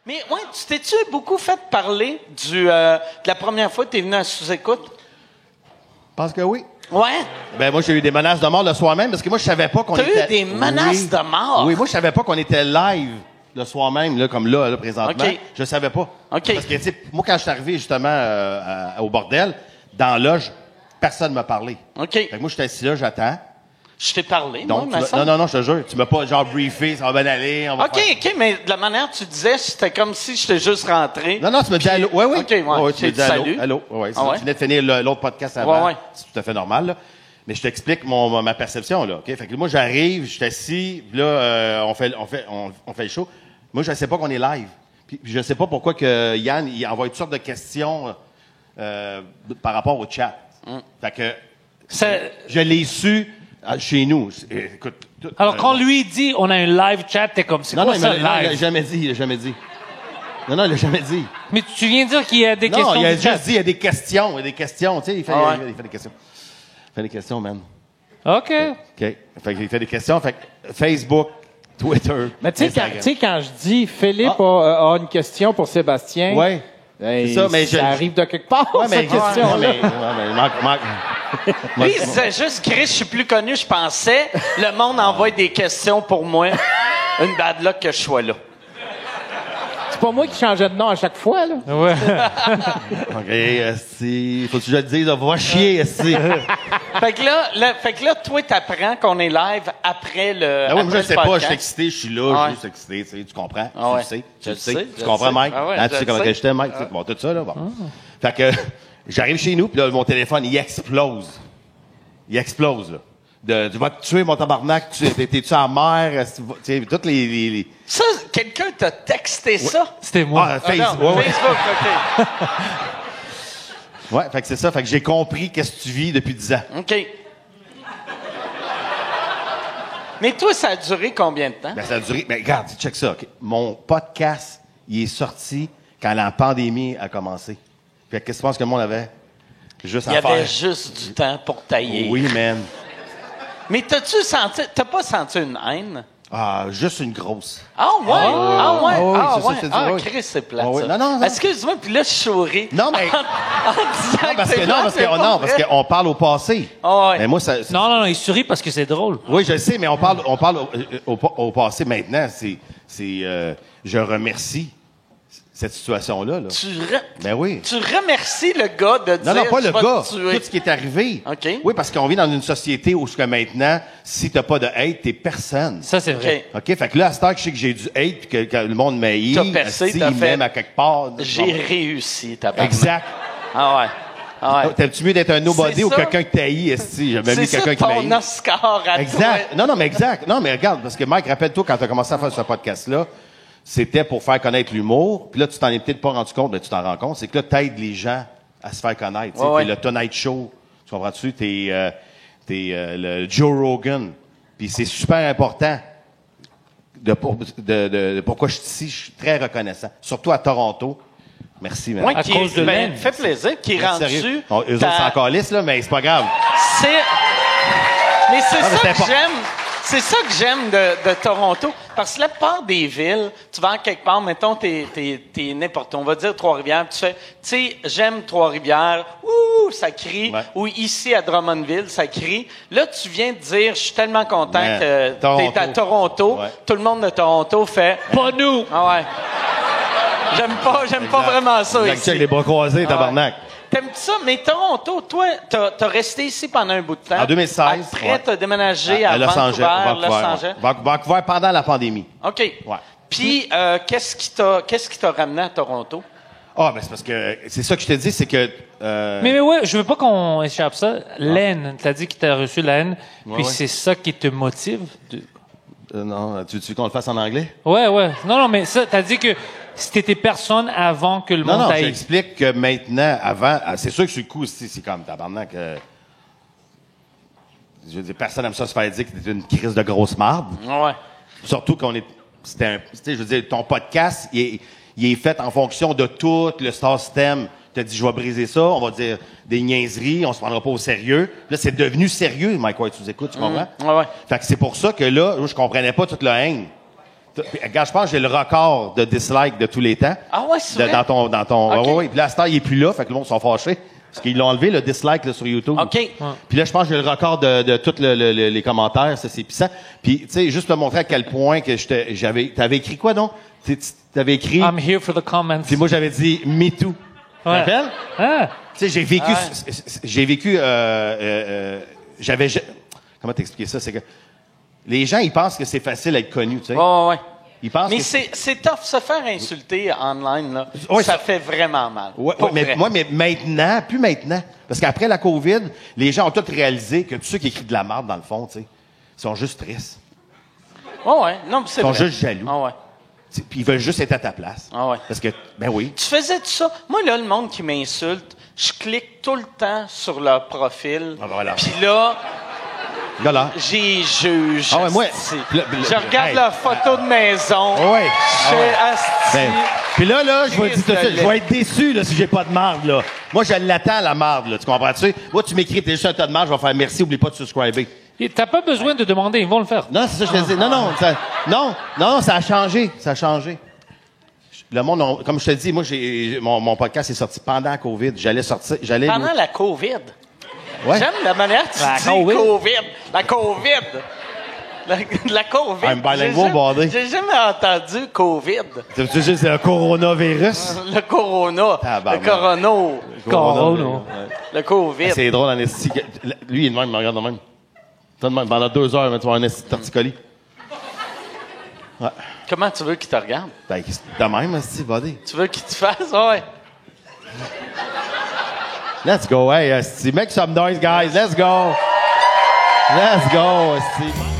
Mais ouais, tu t'es-tu beaucoup fait parler de la première fois que t'es venu à Sous-Écoute? Je pense que oui. Ouais? Ben moi, j'ai eu des menaces de mort le soir même, parce que moi, je savais pas qu'on était... T'as eu des menaces de mort? Oui, moi, je savais pas qu'on était live le soir même, là, comme là, présentement. OK. Je savais pas. OK. Parce que, tu sais, moi, quand je suis arrivé, justement, au bordel, dans la loge, personne ne m'a parlé. OK. Fait que moi, j'étais assis là, j'attends. Je t'ai parlé, Donc, moi, mais non, je te jure. Tu m'as pas, genre, briefé, ça va bien aller, on va faire... OK, mais de la manière que tu disais, c'était comme si j'étais juste rentré. Non, tu me dis allô. Oui. OK, ouais. Tu me dis allô. Salut. Allô. Ouais, Ah ouais? Tu venais de finir l'autre podcast avant. Ouais. C'est tout à fait normal, là. Mais je t'explique ma perception, là. OK? Fait que moi, j'arrive, je suis assis, puis là, on fait le show. Moi, je sais pas qu'on est live. Puis je sais pas pourquoi que Yann, il envoie toutes sortes de questions par rapport au chat. Fait que je l'ai su chez nous. Écoute, Alors, quand lui dit on a un live chat, t'es comme, c'est quoi ça, il l'a live? jamais dit, il l'a jamais dit. Non, il l'a jamais dit. Mais tu viens de dire qu'il y a des questions Non, il a du chat. juste dit, il y a des questions, tu sais, il fait des questions. Il fait des questions, man. OK. OK. Fait qu'il fait des questions, fait que Facebook, Twitter, Mais tu Instagram. sais, quand je dis Philippe a une question pour Sébastien, Ouais. ben, C'est ça, mais ça arrive de quelque part, Ouais, mais cette question-là. Lui, il disait juste, Chris, je suis plus connu, je pensais. Le monde envoie des questions pour moi. Une bad luck que je sois là. C'est pas moi qui changeais de nom à chaque fois, là. Ouais. OK, si. Faut que je le dise, va chier, si. Fait que là, toi, t'apprends qu'on est live après le. Ah ouais, moi, je après le sais le pas, je podcast. suis excité, je suis là, Ouais. je suis juste excité, tu sais, tu comprends? Ah ouais. Tu Je le le sais. sais, Tu je comprends, le sais. Mike? Ah ouais, Hein, je tu sais le comment sais. que je t'aime, Mike? Bon, tout ça, là, bon. Fait que, j'arrive chez nous, puis là, mon téléphone, il explose. Il explose, là. Tu vas te tuer, mon tabarnak, t'es-tu en mer? Tu sais, toutes les... Ça, quelqu'un t'a texté ça? C'était moi. Ah, Facebook, Non, ouais. Facebook, OK. Ouais, fait que c'est ça. Fait que j'ai compris qu'est-ce que tu vis depuis 10 ans. OK. Mais toi, ça a duré combien de temps? Ben, ça a duré. Mais regarde, check ça. OK. Mon podcast, il est sorti quand la pandémie a commencé. Fait que qu'est-ce que tu penses que le monde avait? Juste Il y à faire. avait juste du temps pour tailler. Oui, man. Mais t'as pas senti une haine? Ah, juste une grosse. Ah ouais? Ah ouais? oui, Ah c'est ça, ouais? je te dis, Ah, oui. Chris, c'est plate, Ah oui. ça. Non. Excuse-moi, puis là, je souris. Non, mais. En disant Parce c'est que, plate, c'est pas parce vrai. qu'on parle au passé. Ah ouais. Mais moi, ça. Non, il sourit parce que c'est drôle. Oui, je le sais, mais on parle au passé maintenant. Je remercie cette situation-là. Là. Ben oui. Tu remercies le gars de dire Non, pas tu le vas gars. te tuer. Tout ce qui est arrivé. OK. Oui, parce qu'on vit dans une société où jusqu'à maintenant, si t'as pas de hate, t'es personne. Ça, c'est vrai. OK. OK? Fait que là, à cette heure que je sais que j'ai du hate puis que le monde m'haït, T'as percé, asti, t'as il fait. m'aime à quelque part. J'ai réussi, ta barbe. Exact. Ah ouais. Ah ouais. T'aimes-tu mieux d'être un nobody C'est ou ça. quelqu'un qui t'haït, esti? J'aime mieux C'est quelqu'un ça qui ton m'haït. Oscar à Exact. toi. Non, mais exact. Non, mais regarde, parce que Mike, rappelle-toi, quand t'as commencé à faire ce podcast-là, c'était pour faire connaître l'humour. Puis là, tu t'en es peut-être pas rendu compte, mais tu t'en rends compte. C'est que là, t'aides les gens à se faire connaître. Tu sais, Ouais, t'es le Tonight Show. Tu comprends-tu? T'es le Joe Rogan. Puis c'est super important de pourquoi je suis ici. Je suis très reconnaissant. Surtout à Toronto. Merci, man. Ouais, À cause de l'aine. fait plaisir, qui est Sérieux. rendu. Bon, eux autres, c'est encore lisse, là, mais c'est pas grave. Mais c'est Ah, mais ça c'est que important. j'aime. C'est ça que j'aime de Toronto. Parce que la plupart des villes, tu vas en quelque part, mettons, t'es n'importe où. On va dire Trois-Rivières, tu fais, tu sais, j'aime Trois-Rivières, ouh, ça crie. Ouais. Ou ici, à Drummondville, ça crie. Là, tu viens de dire, je suis tellement content Ouais. que Toronto. t'es à Toronto. Ouais. Tout le monde de Toronto fait, Pas nous! ah ouais. J'aime pas vraiment ça Exact, ici. avec les bras croisés, Ah tabarnak. T'aimes ça? Mais Toronto, toi, t'as resté ici pendant un bout de temps. En 2016, Après, ouais. t'as déménagé à Los Vancouver, Angeles. Los Angeles. Vancouver pendant la pandémie. OK. Ouais. Puis, qu'est-ce qui t'a ramené à Toronto? Ah, ben c'est parce que c'est ça que je te dis, c'est que Mais ouais, je veux pas qu'on échappe ça. L'aine, t'as dit que t'as reçu la haine, puis ouais. c'est ça qui te motive? non, tu veux qu'on le fasse en anglais? Ouais. Non, mais ça, t'as dit que c'était personne avant que le Non, monde non, t'aille. j'explique que maintenant, avant, c'est sûr que sur le coup, c'est comme tabarnak. Je veux dire, personne n'aime ça se faire dire que t'es une crise de grosse marde. Ouais. Surtout qu'on est. Tu sais, je veux dire, ton podcast, il est fait en fonction de tout le star system. Tu as dit, je vais briser ça, on va dire des niaiseries, on se prendra pas au sérieux. Là, c'est devenu sérieux, Mike White, tu nous écoutes, tu comprends? Ouais. Fait que c'est pour ça que là, je comprenais pas toute la haine. Regarde, je pense que j'ai le record de dislikes de tous les temps. Ah ouais, c'est vrai? Dans ton. Ok. Ouais. Puis là, à cette heure, il est plus là, fait que le monde sont fâchés. Parce qu'ils l'ont enlevé, le dislike, là, sur YouTube. OK. Puis là, je pense que j'ai le record de tous les commentaires. Ça, c'est puissant. Puis, tu sais, juste pour montrer à quel point que t'avais écrit quoi, donc? T'avais écrit. I'm here for the comments. Puis moi, j'avais dit Me Too. Tu te Ouais. rappelles? Ah. Tu sais, j'ai vécu, comment t'expliquer ça? C'est que les gens, ils pensent que c'est facile d'être connu, tu sais. Ouais. Ils pensent Mais que c'est tough. Se faire insulter online, là, Ouais, ça ça- fait vraiment mal. Ouais, Pour mais vrai. mais maintenant, plus maintenant. Parce qu'après la COVID, les gens ont tous réalisé que tous ceux qui écrivent de la merde, dans le fond, tu sais, sont juste tristes. Ouais. Non, mais c'est Ils sont vrai. juste jaloux. Ah ouais. Tu sais, puis ils veulent juste être à ta place. Ah ouais. Parce que, ben oui. Tu faisais tout ça. Moi, là, le monde qui m'insulte, je clique tout le temps sur leur profil. Ah, ben voilà. Puis là, Voilà. j'y juge. Ah ouais, moi, asti. le- Je regarde hey. leur photo de maison. Ah ouais. Je fais asti. Ben, puis là, je vais Crise dire tout ça, de je vais être déçu là, si j'ai pas de marde. Là. Moi, je l'attends, la marde. Là, tu comprends-tu? Moi, tu m'écris, t'es juste un tas de marde, je vais faire merci, oublie pas de subscriber. Et t'as pas besoin de demander, ils vont le faire. Non, c'est ça que je te dis. Non, ça a changé. Ça a changé. Le monde, comme je te dis, moi, mon podcast est sorti pendant la COVID. Pendant la COVID. Ouais. J'aime la manière que tu La dis COVID. COVID. La COVID. La COVID. I'm bilingual, bordé. J'ai jamais entendu COVID. Tu sais, c'est le coronavirus. Le corona. Tabarnak. Le corono. Corona. Le COVID. C'est drôle, en esti. Lui, il est de même, il me regarde de même. Ça de même. Pendant 2 heures, tu vas avoir un esti de torticolis. Ouais. Comment tu veux qu'il te regarde? Ben, de même, esti, buddy. Tu veux qu'il te fasse? Ouais. Let's go, hey, esti. Make some noise, guys. Let's go. Let's go, esti.